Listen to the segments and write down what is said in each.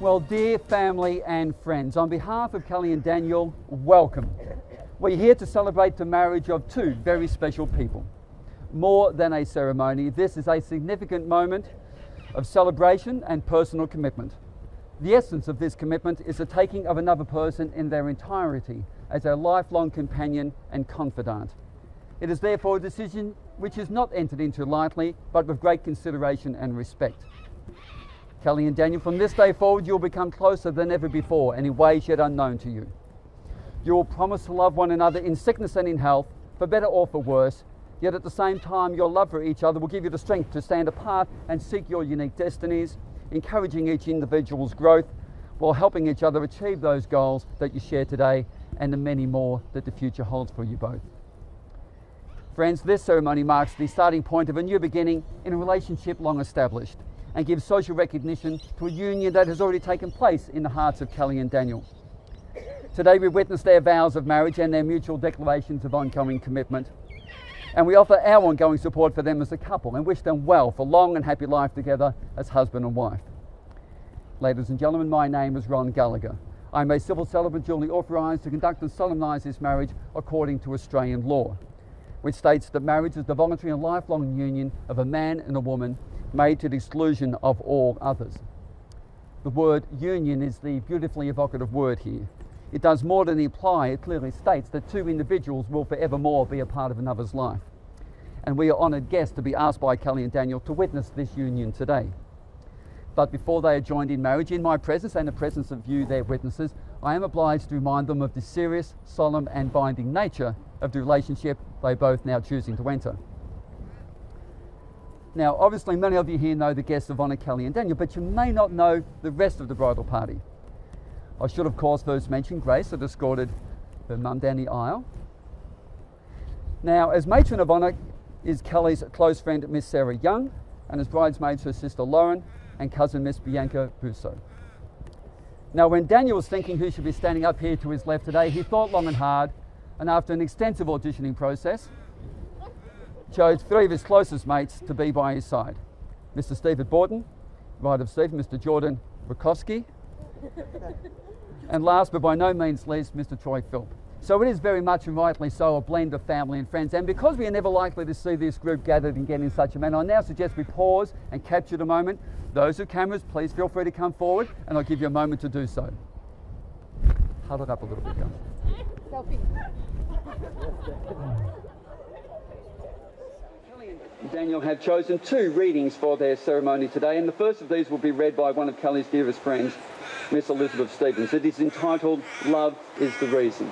Well, dear family and friends, on behalf of Kellie and Daniel, welcome. We're here to celebrate the marriage of two very special people. More than a ceremony, this is a significant moment of celebration and personal commitment. The essence of this commitment is the taking of another person in their entirety as a lifelong companion and confidant. It is therefore a decision which is not entered into lightly, but with great consideration and respect. Kellie and Daniel, from this day forward, you'll become closer than ever before and in ways yet unknown to you. You will promise to love one another in sickness and in health, for better or for worse, yet at the same time your love for each other will give you the strength to stand apart and seek your unique destinies, encouraging each individual's growth while helping each other achieve those goals that you share today and the many more that the future holds for you both. Friends, this ceremony marks the starting point of a new beginning in a relationship long established, and gives social recognition to a union that has already taken place in the hearts of Kellie and Daniel. Today we witness their vows of marriage and their mutual declarations of ongoing commitment, and we offer our ongoing support for them as a couple and wish them well for long and happy life together as husband and wife. Ladies and gentlemen, my name is Ron Gallagher. I'm a civil celebrant duly authorised to conduct and solemnise this marriage according to Australian law, which states that marriage is the voluntary and lifelong union of a man and a woman made to the exclusion of all others. The word union is the beautifully evocative word here. It does more than imply, it clearly states that two individuals will forevermore be a part of another's life. And we are honoured guests to be asked by Kellie and Daniel to witness this union today. But before they are joined in marriage, in my presence and the presence of you, their witnesses, I am obliged to remind them of the serious, solemn and binding nature of the relationship they are both now choosing to enter. Now, obviously, many of you here know the guests of honour, Kellie and Daniel, but you may not know the rest of the bridal party. I should, of course, first mention Grace, that escorted her mum down the aisle. Now, as matron of honour is Kellie's close friend, Miss Sarah Young, and as bridesmaids, her sister Lauren and cousin Miss Bianca Busso. Now, when Daniel was thinking who should be standing up here to his left today, he thought long and hard, and after an extensive auditioning process, chose three of his closest mates to be by his side. Mr. Stephen Borton, right of Stephen, Mr. Jordan Rakowski, and last but by no means least, Mr. Troy Philp. So it is very much and rightly so a blend of family and friends, and because we are never likely to see this group gathered again in such a manner, I now suggest we pause and capture the moment. Those with cameras, please feel free to come forward and I'll give you a moment to do so. Huddle up a little bit, guys. Selfie. Daniel have chosen two readings for their ceremony today, and the first of these will be read by one of Kellie's dearest friends, Miss Elizabeth Stevens. It is entitled, Love is the Reason.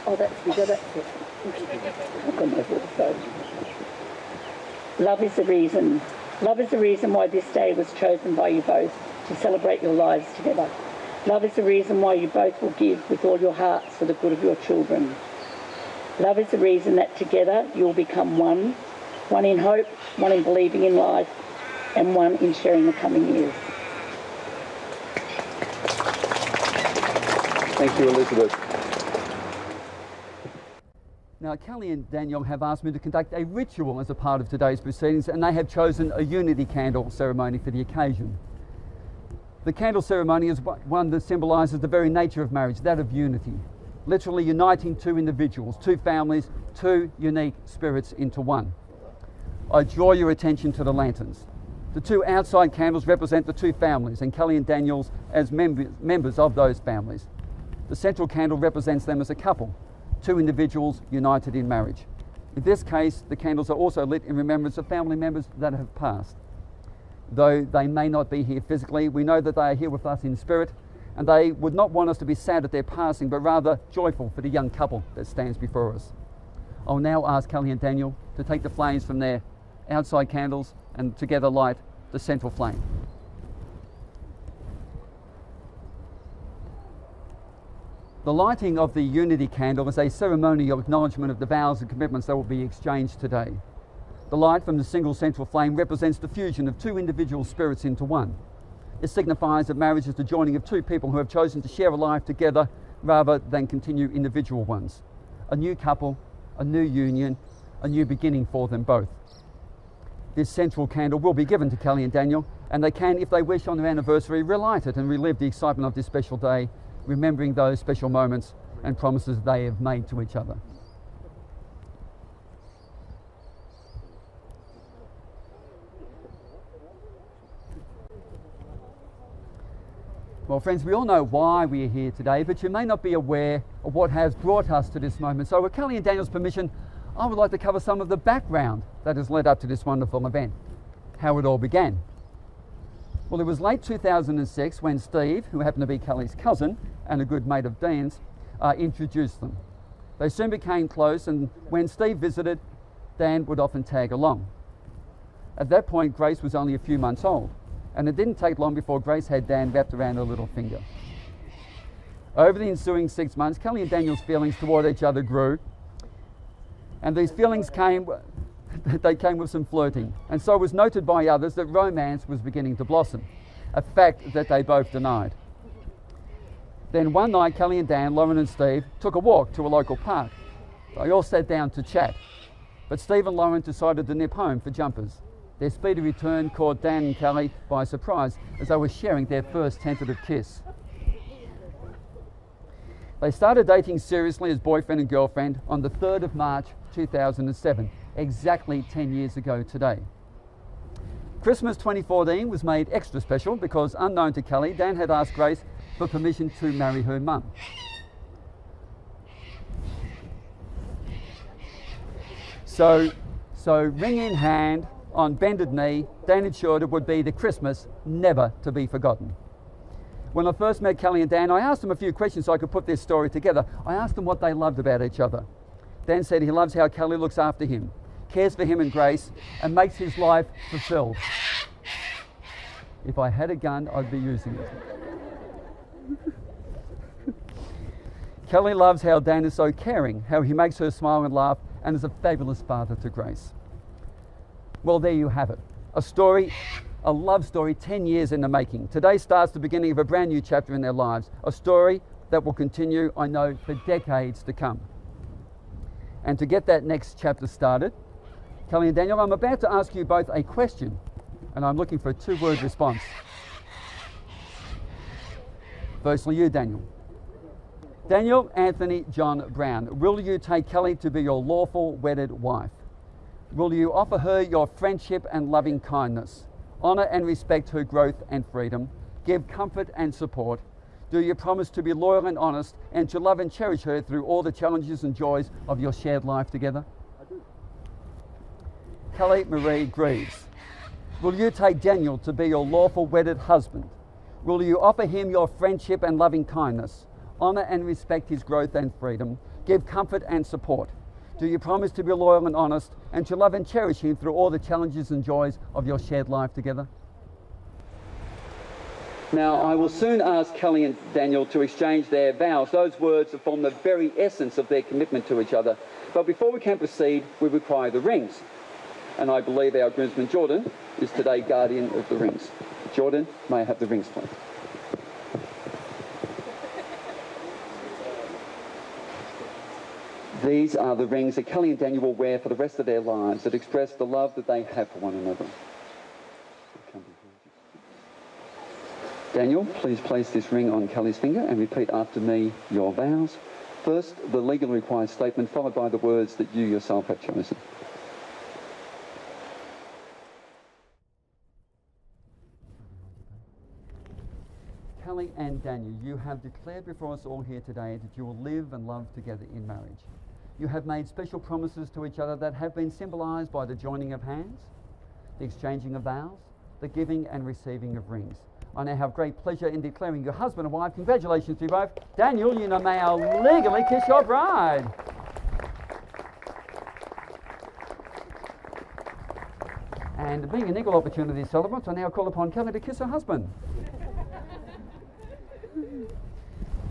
Oh, that's bigger, that's it. I've gone over the phone. Love is the reason. Love is the reason why this day was chosen by you both to celebrate your lives together. Love is the reason why you both will give with all your hearts for the good of your children. Love is the reason that together you'll become one, one in hope, one in believing in life, and one in sharing the coming years. Thank you, Elizabeth. Now, Kellie and Daniel have asked me to conduct a ritual as a part of today's proceedings, and they have chosen a unity candle ceremony for the occasion. The candle ceremony is one that symbolises the very nature of marriage, that of unity, literally uniting two individuals, two families, two unique spirits into one. I draw your attention to the lanterns. The two outside candles represent the two families, and Kellie and Daniel as members of those families. The central candle represents them as a couple, two individuals united in marriage. In this case, the candles are also lit in remembrance of family members that have passed. Though they may not be here physically, we know that they are here with us in spirit, and they would not want us to be sad at their passing, but rather joyful for the young couple that stands before us. I'll now ask Kellie and Daniel to take the flames from their outside candles and together light the central flame. The lighting of the unity candle is a ceremonial acknowledgement of the vows and commitments that will be exchanged today. The light from the single central flame represents the fusion of two individual spirits into one. It signifies that marriage is the joining of two people who have chosen to share a life together rather than continue individual ones. A new couple, a new union, a new beginning for them both. This central candle will be given to Kellie and Daniel, and they can, if they wish, on their anniversary, relight it and relive the excitement of this special day, remembering those special moments and promises they have made to each other. Well, friends, we all know why we are here today, but you may not be aware of what has brought us to this moment. So with Kellie and Daniel's permission, I would like to cover some of the background that has led up to this wonderful event, how it all began. Well, it was late 2006 when Steve, who happened to be Kellie's cousin and a good mate of Dan's, introduced them. They soon became close, and when Steve visited, Dan would often tag along. At that point, Grace was only a few months old, and it didn't take long before Grace had Dan wrapped around her little finger. Over the ensuing 6 months, Kellie and Daniel's feelings toward each other grew, and these feelings came with some flirting, and so it was noted by others that romance was beginning to blossom, a fact that they both denied. Then one night, Kellie and Dan, Lauren and Steve, took a walk to a local park. They all sat down to chat, but Steve and Lauren decided to nip home for jumpers. Their speedy return caught Dan and Kellie by surprise as they were sharing their first tentative kiss. They started dating seriously as boyfriend and girlfriend on the 3rd of March 2007, exactly 10 years ago today. Christmas 2014 was made extra special because, unknown to Kellie, Dan had asked Grace for permission to marry her mum. So ring in hand, on bended knee, Dan ensured it would be the Christmas never to be forgotten. When I first met Kellie and Dan, I asked them a few questions so I could put this story together. I asked them what they loved about each other. Dan said he loves how Kellie looks after him, cares for him and Grace, and makes his life fulfilled. If I had a gun, I'd be using it. Kellie loves how Dan is so caring, how he makes her smile and laugh, and is a fabulous father to Grace. Well, there you have it. A story, a love story 10 years in the making. Today starts the beginning of a brand new chapter in their lives. A story that will continue, I know, for decades to come. And to get that next chapter started, Kellie and Daniel, I'm about to ask you both a question, and I'm looking for a 2-word response. Firstly, you, Daniel. Daniel Anthony John Brown, will you take Kellie to be your lawful wedded wife? Will you offer her your friendship and loving kindness, honour and respect her growth and freedom, give comfort and support? Do you promise to be loyal and honest and to love and cherish her through all the challenges and joys of your shared life together? I do. Kellie Marie Greaves, will you take Daniel to be your lawful wedded husband? Will you offer him your friendship and loving kindness, honour and respect his growth and freedom, give comfort and support? Do you promise to be loyal and honest and to love and cherish him through all the challenges and joys of your shared life together? Now, I will soon ask Kellie and Daniel to exchange their vows, those words that form the very essence of their commitment to each other. But before we can proceed, we require the rings. And I believe our groomsman Jordan is today guardian of the rings. Jordan, may I have the rings, please? These are the rings that Kellie and Daniel will wear for the rest of their lives that express the love that they have for one another. Daniel, please place this ring on Kellie's finger and repeat after me your vows. First, the legally required statement, followed by the words that you yourself have chosen. Kellie and Daniel, you have declared before us all here today that you will live and love together in marriage. You have made special promises to each other that have been symbolised by the joining of hands, the exchanging of vows, the giving and receiving of rings. I now have great pleasure in declaring you husband and wife. Congratulations to you both. Daniel, you may now legally kiss your bride. And being an equal opportunity celebrant, I now call upon Kellie to kiss her husband.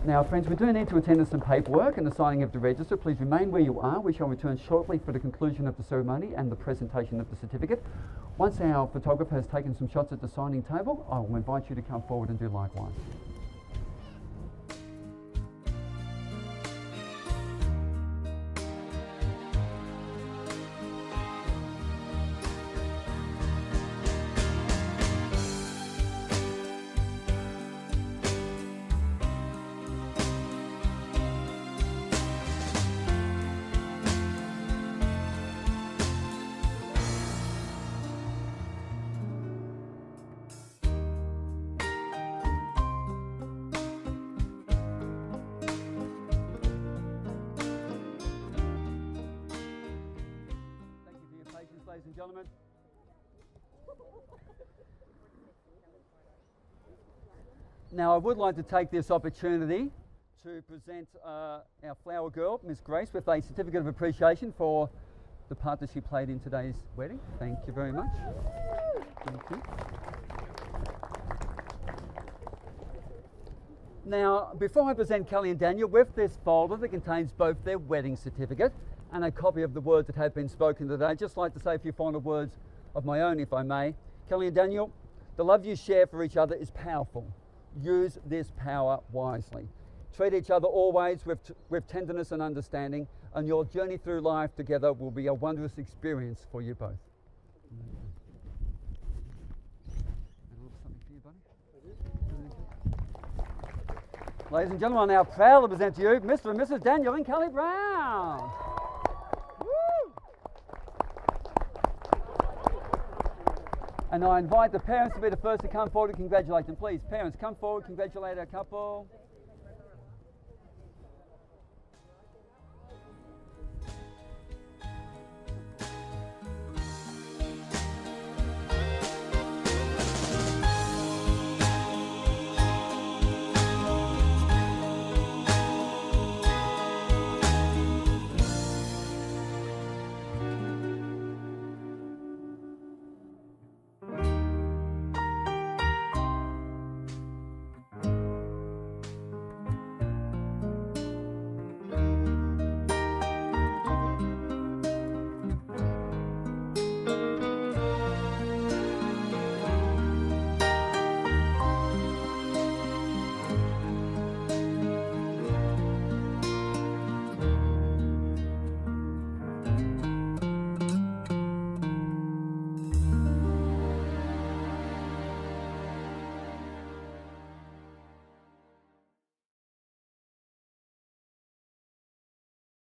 Now, friends, we do need to attend to some paperwork and the signing of the register. Please remain where you are. We shall return shortly for the conclusion of the ceremony and the presentation of the certificate. Once our photographer has taken some shots at the signing table, I will invite you to come forward and do likewise. and gentlemen. Now, I would like to take this opportunity to present our flower girl, Miss Grace, with a certificate of appreciation for the part that she played in today's wedding. Thank you very much. Thank you. Now, before I present Kellie and Daniel with this folder that contains both their wedding certificate and a copy of the words that have been spoken today, I'd just like to say a few final words of my own, if I may. Kellie and Daniel, the love you share for each other is powerful. Use this power wisely. Treat each other always with tenderness and understanding, and your journey through life together will be a wondrous experience for you both. Something for you, buddy? Ladies and gentlemen, I'm now proud to present to you Mr. and Mrs. Daniel and Kellie Brown. Woo! And I invite the parents to be the first to come forward and congratulate them. Please, parents, come forward, congratulate our couple.